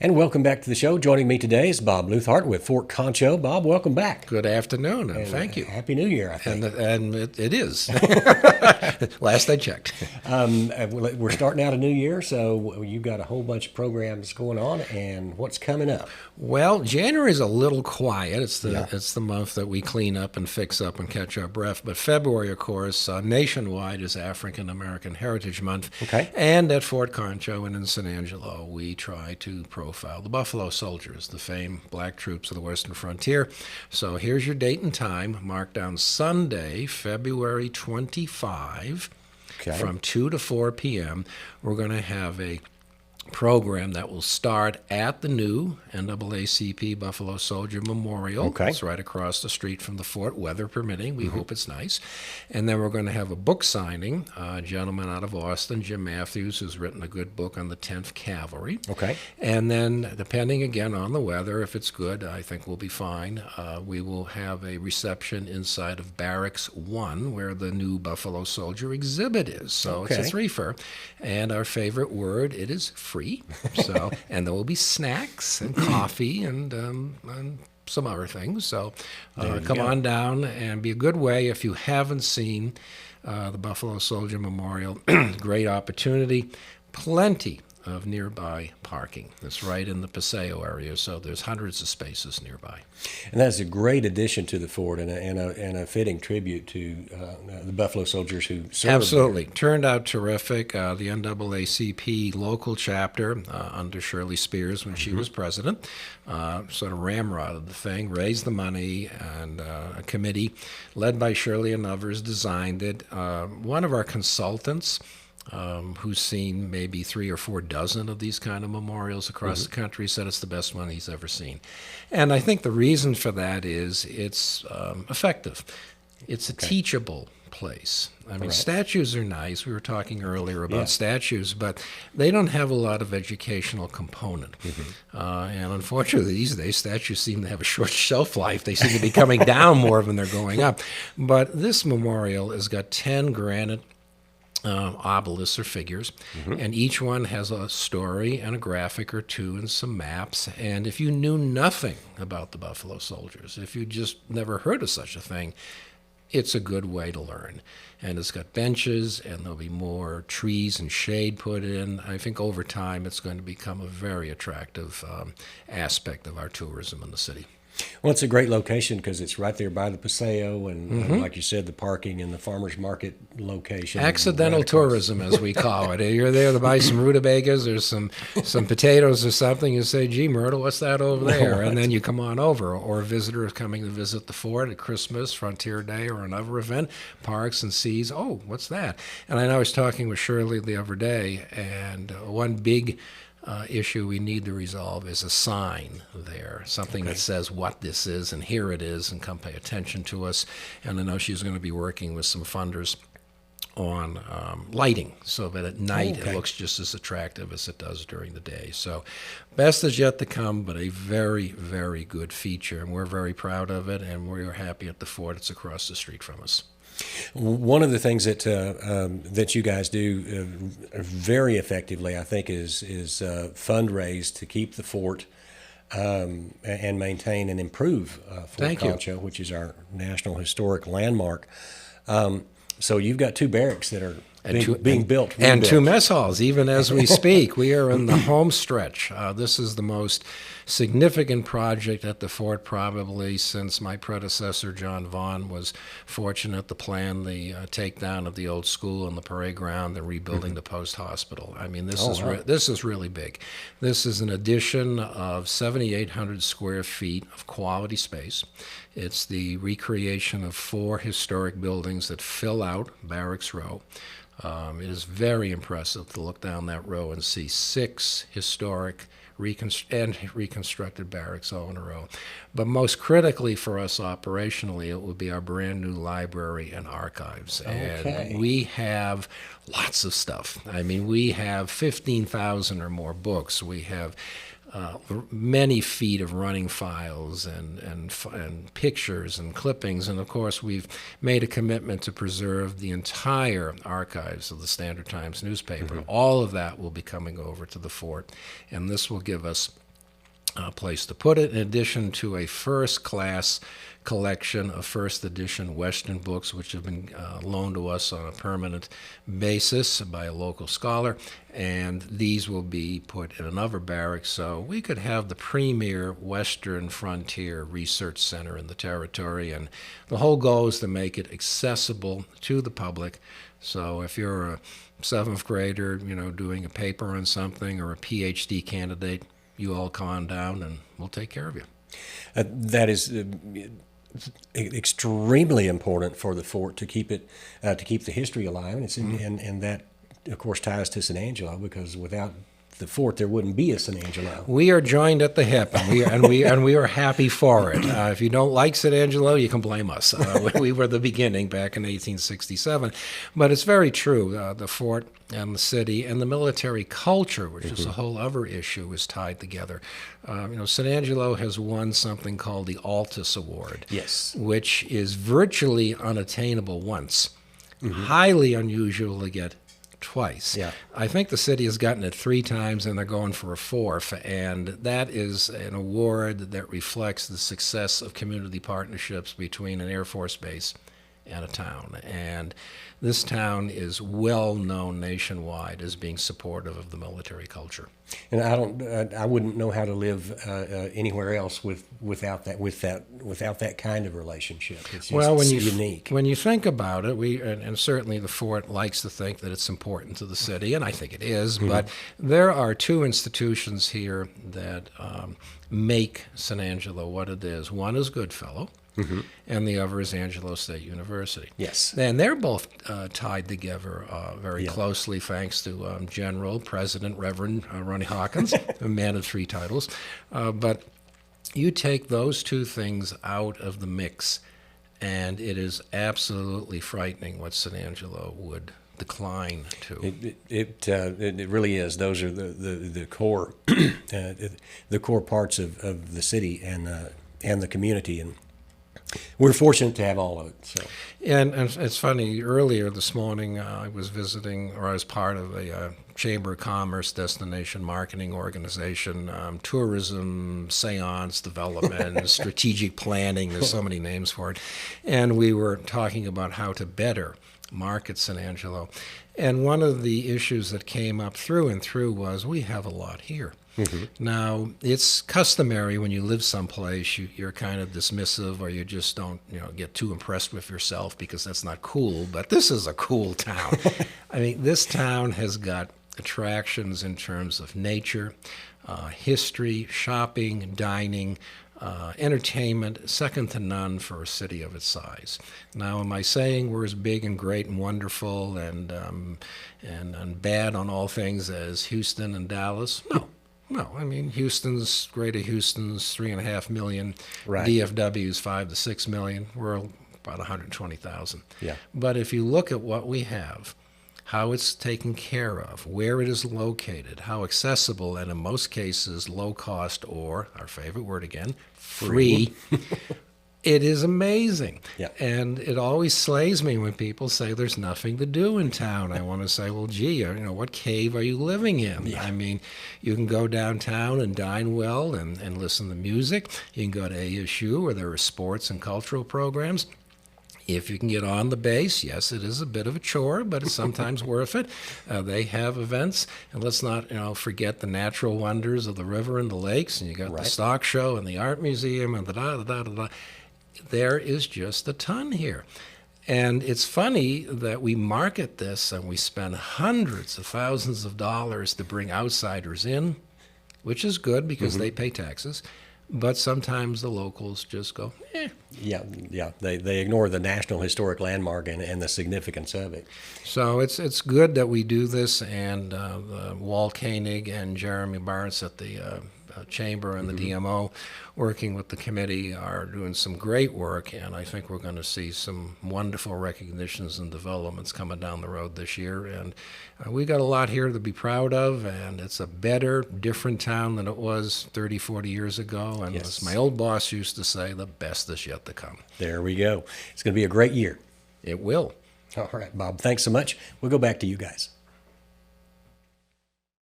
And welcome back to the show. Joining me today is Bob Luthart with Fort Concho. Bob, welcome back. Good afternoon, and thank you. Happy New Year, I think. And it is. Last I checked. We're starting out a new year, so you've got a whole bunch of programs going on, and what's coming up? Well, January is a little quiet. It's the month that we clean up and fix up and catch our breath. But February, of course, nationwide is African American Heritage Month. Okay. And at Fort Concho and in San Angelo, we try to profile the Buffalo Soldiers, the famed black troops of the Western Frontier. So here's your date and time. Mark down Sunday, February 25, from 2 to 4 p.m. We're going to have a program that will start at the new NAACP Buffalo Soldier Memorial. Okay. It's right across the street from the fort, weather permitting. We hope it's nice. And then we're going to have a book signing. A gentleman out of Austin, Jim Matthews, who's written a good book on the 10th Cavalry. Okay. And then, depending again on the weather, if it's good, I think we'll be fine. We will have a reception inside of Barracks 1, where the new Buffalo Soldier exhibit is. So Okay. it's a threefer. And our favorite word, it is free. So, and there will be snacks and coffee and some other things. So come on down, and be a good way if you haven't seen the Buffalo Soldier Memorial. Great opportunity. Plenty of nearby parking. It's right in the Paseo area, so there's hundreds of spaces nearby. And that's a great addition to the fort and a fitting tribute to the Buffalo Soldiers who served. Absolutely. Turned out terrific. The NAACP local chapter under Shirley Spears when she was president sort of ramrodded the thing, raised the money, and a committee led by Shirley and others designed it. One of our consultants who's seen maybe 3 or 4 dozen of these kind of memorials across the country, said it's the best one he's ever seen. And I think the reason for that is it's effective. It's a teachable place. I mean, statues are nice. We were talking earlier about statues, but they don't have a lot of educational component. And unfortunately, these days, statues seem to have a short shelf life. They seem to be coming down more than they're going up. But this memorial has got 10 granite obelisks or figures, and each one has a story and a graphic or two and some maps. And if you knew nothing about the Buffalo Soldiers, if you just never heard of such a thing, it's a good way to learn. And it's got benches, and there'll be more trees and shade put in. I think over time it's going to become a very attractive aspect of our tourism in the city. Well, it's a great location because it's right there by the Paseo and like you said, the parking and the farmer's market location. Accidental right across. tourism, as we call it. You're there to buy some rutabagas or some potatoes or something. You say, gee, Myrtle, what's that over there? And then you come on over. Or a visitor is coming to visit the fort at Christmas, Frontier Day, or another event, parks and sees, oh, what's that? And I know I was talking with Shirley the other day, and one big issue we need to resolve is a sign there, something that says what this is, and here it is, and come pay attention to us. And I know she's going to be working with some funders on lighting so that at night it looks just as attractive as it does during the day. So best is yet to come, but a very, very good feature, and we're very proud of it, and we're happy at the fort. It's across the street from us. One of the things that you guys do very effectively, I think, is fundraise to keep the fort and maintain and improve Fort Concho, which is our National Historic Landmark. So you've got 2 barracks that are being built. And 2 mess halls, even as we speak. We are in the home stretch. This is the most significant project at the fort probably since my predecessor, John Vaughn, was fortunate to plan the takedown of the old school and the parade ground and rebuilding the post hospital. I mean, this is really big. This is an addition of 7,800 square feet of quality space. It's the recreation of 4 historic buildings that fill out Barracks Row. It is very impressive to look down that row and see 6 historic reconstructed barracks all in a row. But most critically for us operationally, it would be our brand new library and archives. And we have lots of stuff. I mean, we have 15,000 or more books. We have many feet of running files and pictures and clippings. And of course, we've made a commitment to preserve the entire archives of the Standard Times newspaper. All of that will be coming over to the fort, and this will give us place to put it, in addition to a first-class collection of first edition Western books, which have been loaned to us on a permanent basis by a local scholar, and these will be put in another barrack so we could have the premier Western frontier research center in the territory. And the whole goal is to make it accessible to the public. So if you're a seventh grader, doing a paper on something, or a PhD candidate, you all come on down and we'll take care of you. That is extremely important for the fort to keep it to keep the history alive, and and that of course ties to San Angelo, because without the fort there wouldn't be a San Angelo. We are joined at the hip, and we are happy for it. If you don't like San Angelo, you can blame us. We were the beginning back in 1867, but it's very true. The fort and the city and the military culture, which is a whole other issue, is tied together. San Angelo has won something called the Altus Award, Yes. which is virtually unattainable once, highly unusual to get twice. Yeah. I think the city has gotten it 3 times, and they're going for a 4th, and that is an award that reflects the success of community partnerships between an Air Force base and a town. And this town is well known nationwide as being supportive of the military culture. And I wouldn't know how to live anywhere else without that kind of relationship. It's just unique. When you think about it, and certainly the fort likes to think that it's important to the city, and I think it is. But there are 2 institutions here that make San Angelo what it is. One is Goodfellow, and the other is Angelo State University. Yes. And they're both tied together very closely, thanks to General, President, Reverend Ronnie Hawkins, a man of 3 titles. But you take those 2 things out of the mix, and it is absolutely frightening what San Angelo would decline to. It really is. Those are the core the core parts of the city and the community, and we're fortunate to have all of it. So. And it's funny, earlier this morning I was visiting, or I was part of a Chamber of Commerce destination marketing organization, tourism, seance development, strategic planning, there's so many names for it. And we were talking about how to better market San Angelo. And one of the issues that came up through and through was we have a lot here. Now, it's customary when you live someplace, you're kind of dismissive, or you just don't get too impressed with yourself because that's not cool. But this is a cool town. I mean, this town has got attractions in terms of nature, history, shopping, dining, entertainment, second to none for a city of its size. Now, am I saying we're as big and great and wonderful and bad on all things as Houston and Dallas? No. No, I mean, Greater Houston's 3.5 million, Right. DFW's 5 to 6 million. We're about 120,000. Yeah. But if you look at what we have, how it's taken care of, where it is located, how accessible, and in most cases low cost, or our favorite word again, free. It is amazing. Yeah. And it always slays me when people say there's nothing to do in town. I want to say, well, gee, what cave are you living in? Yeah. I mean, you can go downtown and dine well and listen to music. You can go to ASU, where there are sports and cultural programs. If you can get on the base, yes, it is a bit of a chore, but it's sometimes worth it. They have events, and let's not forget the natural wonders of the river and the lakes. And you got the stock show and the art museum and the da-da-da-da-da. There is just a ton here. And it's funny that we market this and we spend hundreds of thousands of dollars to bring outsiders in, which is good because they pay taxes. But sometimes the locals just go, eh. Yeah. They ignore the National Historic Landmark and the significance of it. So it's good that we do this, and Walt Koenig and Jeremy Bartz at the Chamber and the DMO, working with the committee, are doing some great work, and I think we're going to see some wonderful recognitions and developments coming down the road this year. And we got a lot here to be proud of, and it's a better, different town than it was 30, 40 years ago. And as my old boss used to say, the best is yet to come. There we go. It's going to be a great year. It will. All right, Bob, thanks so much. We'll go back to you guys.